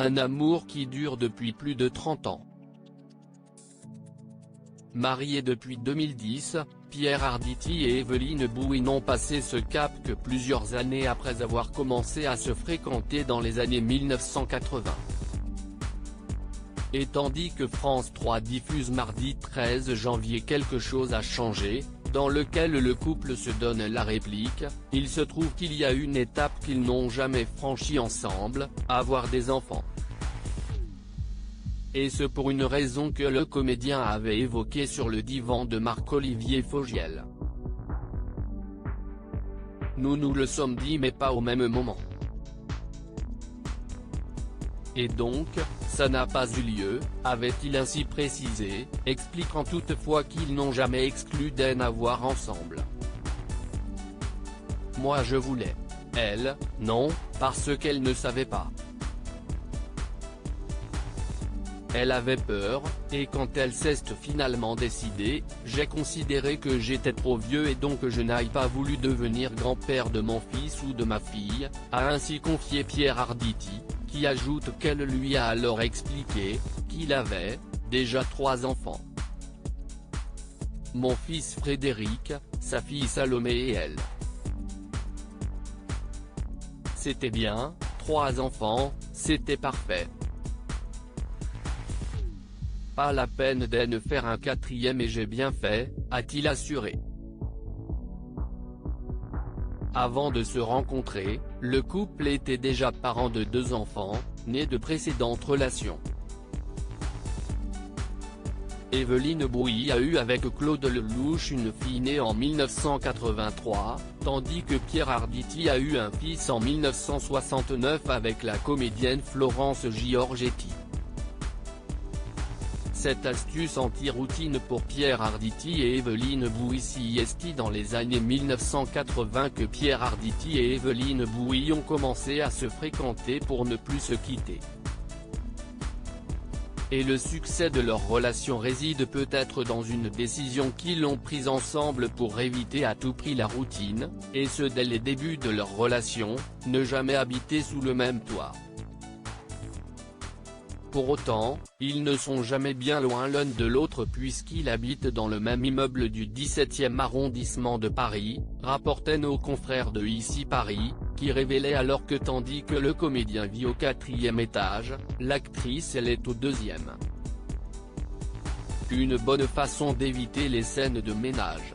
un amour qui dure depuis plus de 30 ans. Mariés depuis 2010, Pierre Arditi et Evelyne Bouin ont passé ce cap que plusieurs années après avoir commencé à se fréquenter dans les années 1980. Et tandis que France 3 diffuse mardi 13 janvier Quelque chose a changé, dans lequel le couple se donne la réplique, il se trouve qu'il y a une étape qu'ils n'ont jamais franchie ensemble, avoir des enfants. Et ce pour une raison que le comédien avait évoquée sur le divan de Marc-Olivier Fogiel. Nous nous le sommes dit mais pas au même moment. Et donc, ça n'a pas eu lieu, avait-il ainsi précisé, expliquant toutefois qu'ils n'ont jamais exclu d'en avoir ensemble. Moi je voulais. Elle, non, parce qu'elle ne savait pas. Elle avait peur, et quand elle s'est finalement décidée, j'ai considéré que j'étais trop vieux et donc je n'ai pas voulu devenir grand-père de mon fils ou de ma fille, a ainsi confié Pierre Arditi, qui ajoute qu'elle lui a alors expliqué qu'il avait déjà 3 enfants. Mon fils Frédéric, sa fille Salomé et elle. C'était bien, 3 enfants, c'était parfait. Pas la peine d'en faire un 4e et j'ai bien fait, a-t-il assuré. Avant de se rencontrer, le couple était déjà parent de 2 enfants, nés de précédentes relations. Evelyne Bouin a eu avec Claude Lelouch une fille née en 1983, tandis que Pierre Arditi a eu un fils en 1969 avec la comédienne Florence Giorgetti. Cette astuce anti-routine pour Pierre Arditi et Evelyne Bouin s'y est dans les années 1980 que Pierre Arditi et Evelyne Bouin ont commencé à se fréquenter pour ne plus se quitter. Et le succès de leur relation réside peut-être dans une décision qu'ils ont prise ensemble pour éviter à tout prix la routine, et ce dès les débuts de leur relation, ne jamais habiter sous le même toit. Pour autant, ils ne sont jamais bien loin l'un de l'autre puisqu'ils habitent dans le même immeuble du 17e arrondissement de Paris, rapportaient nos confrères de Ici Paris, qui révélait alors que tandis que le comédien vit au 4e étage, l'actrice elle est au 2e. Une bonne façon d'éviter les scènes de ménage.